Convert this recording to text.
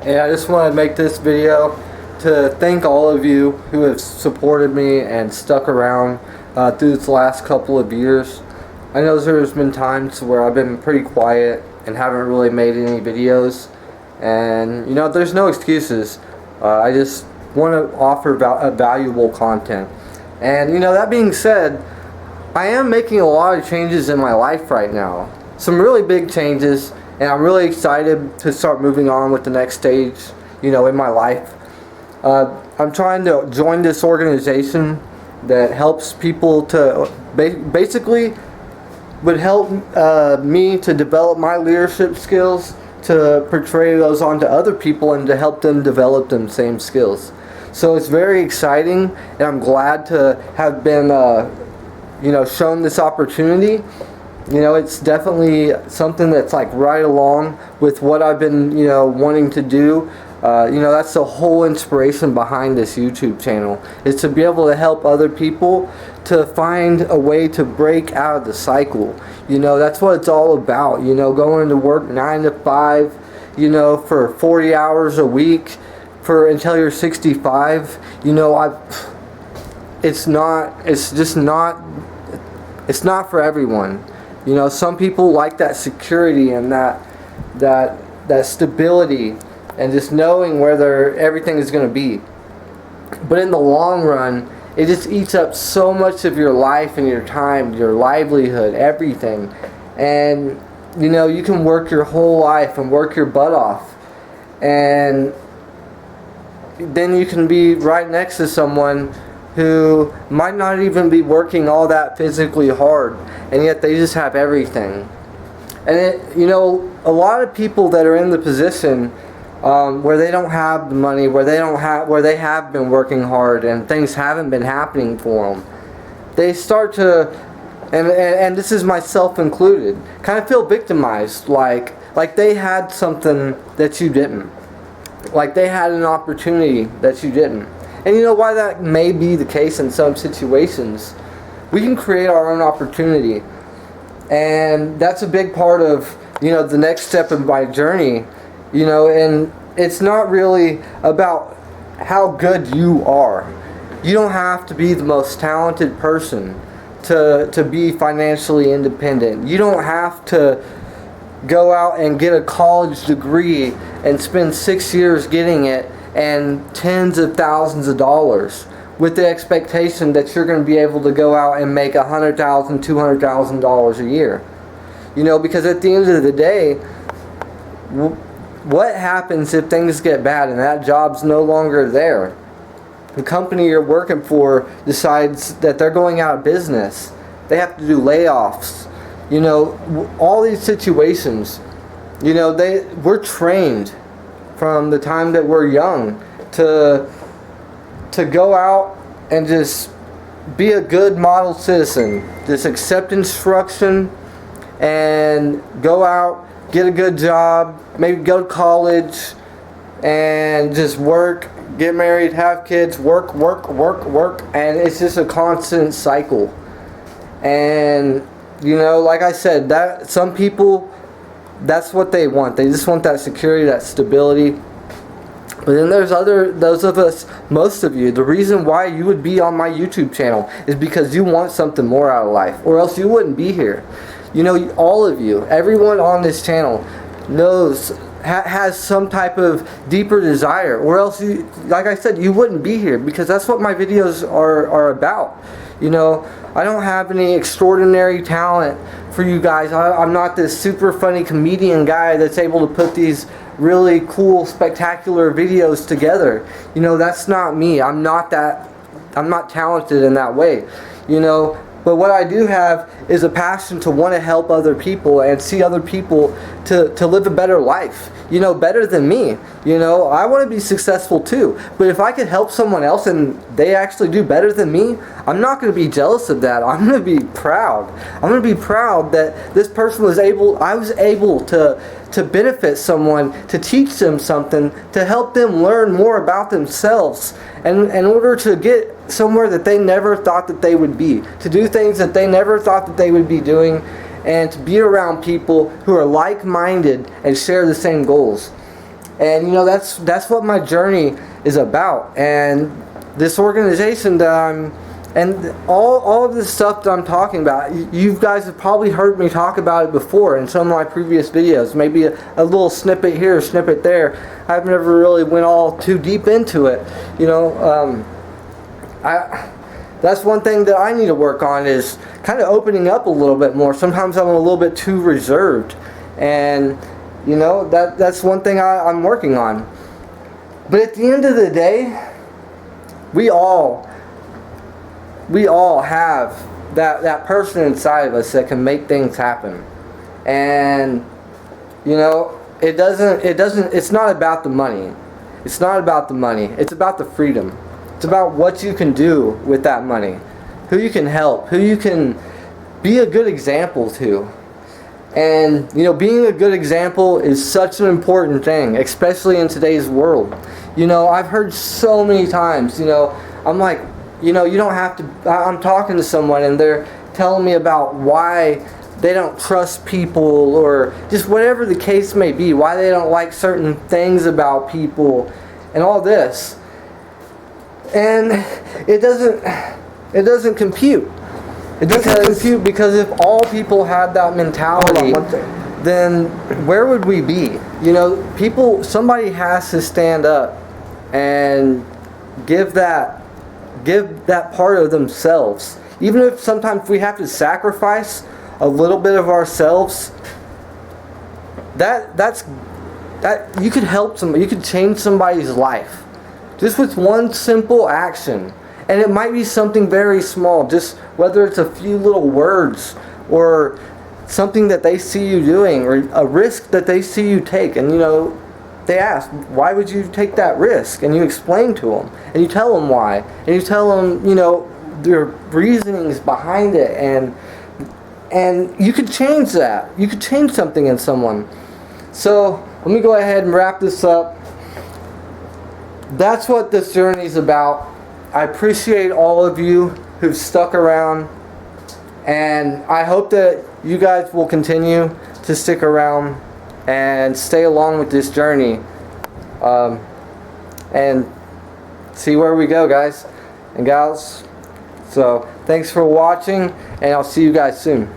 And I just want to make this video to thank all of you who have supported me and stuck around through this last couple of years. I know there's been times where I've been pretty quiet and haven't really made any videos, and you know, there's no excuses. I just want to offer valuable content. And you know, that being said, I am making a lot of changes in my life right now. Some really big changes, and I'm really excited to start moving on with the next stage, you know, in my life. I'm trying to join this organization that helps people to basically would help me to develop my leadership skills, to portray those onto other people, and to help them develop them same skills. So it's very exciting, and I'm glad to have been you know, shown this opportunity. You know, it's definitely something that's like right along with what I've been, you know, wanting to do. You know, that's the whole inspiration behind this YouTube channel, is to be able to help other people to find a way to break out of the cycle. You know, that's what it's all about. You know, going to work 9 to 5, you know, for 40 hours a week for until you're 65. You know, it's not for everyone. You know, some people like that security and that stability and just knowing where everything is going to be. But in the long run, it just eats up so much of your life and your time, your livelihood, everything. And you know, you can work your whole life and work your butt off, and then you can be right next to someone who might not even be working all that physically hard, and yet they just have everything. And you know, a lot of people that are in the position where they don't have the money, where they have been working hard and things haven't been happening for them, they start to, and this is myself included, kind of feel victimized, like they had something that you didn't, like they had an opportunity that you didn't. And you know why that may be the case in some situations? We can create our own opportunity, and that's a big part of, you know, the next step in my journey. You know, and it's not really about how good you are. You don't have to be the most talented person to be financially independent. You don't have to go out and get a college degree and spend 6 years getting it and tens of thousands of dollars with the expectation that you're going to be able to go out and make $100,000, $200,000 a year. You know, because at the end of the day, what happens if things get bad and that job's no longer there? The company you're working for decides that they're going out of business. They have to do layoffs. You know, all these situations, you know, we're trained from the time that we're young to go out and just be a good model citizen. Just accept instruction and go out, get a good job, maybe go to college, and just work, get married, have kids, work, and it's just a constant cycle. And you know, like I said, that some people, that's what they want. They just want that security, that stability. But then there's those of us, most of you, the reason why you would be on my YouTube channel is because you want something more out of life, or else you wouldn't be here. You know, all of you, everyone on this channel knows, has some type of deeper desire, or else you, like I said, you wouldn't be here, because that's what my videos are about. You know, I don't have any extraordinary talent for you guys. I'm not this super funny comedian guy that's able to put these really cool, spectacular videos together. You know, that's not me. I'm not talented in that way. You know, but what I do have is a passion to want to help other people and see other people to live a better life. You know, better than me. You know, I want to be successful too. But if I could help someone else and they actually do better than me, I'm not going to be jealous of that. I'm going to be proud. I'm going to be proud that this person I was able to benefit someone, to teach them something, to help them learn more about themselves, and in order to get somewhere that they never thought that they would be, to do things that they never thought that they would be doing, and to be around people who are like-minded and share the same goals. And you know, that's what my journey is about. And this organization that I'm, and all of this stuff that I'm talking about, you guys have probably heard me talk about it before in some of my previous videos. Maybe a little snippet here, a snippet there. I've never really went all too deep into it. You know, that's one thing that I need to work on, is kind of opening up a little bit more. Sometimes I'm a little bit too reserved, and you know, that's one thing I'm working on. But at the end of the day, we all have that person inside of us that can make things happen. And you know, it's not about the money. It's not about the money. It's about the freedom. It's about what you can do with that money, who you can help, who you can be a good example to. And you know, being a good example is such an important thing, especially in today's world. You know, I've heard so many times, you know, I'm like, you know, you don't have to, I'm talking to someone and they're telling me about why they don't trust people, or just whatever the case may be, why they don't like certain things about people and all this. And it doesn't compute. It doesn't compute, because if all people had that mentality, then where would we be? You know, somebody has to stand up and give that part of themselves. Even if sometimes we have to sacrifice a little bit of ourselves, that you could help somebody, you could change somebody's life just with one simple action. And it might be something very small, just whether it's a few little words, or something that they see you doing, or a risk that they see you take. And you know, they ask, why would you take that risk? And you explain to them, and you tell them why, and you tell them, you know, their reasonings behind it, and you could change that. You could change something in someone. So let me go ahead and wrap this up. That's what this journey is about. I appreciate all of you who've stuck around, and I hope that you guys will continue to stick around and stay along with this journey, and see where we go, guys and gals. So thanks for watching, and I'll see you guys soon.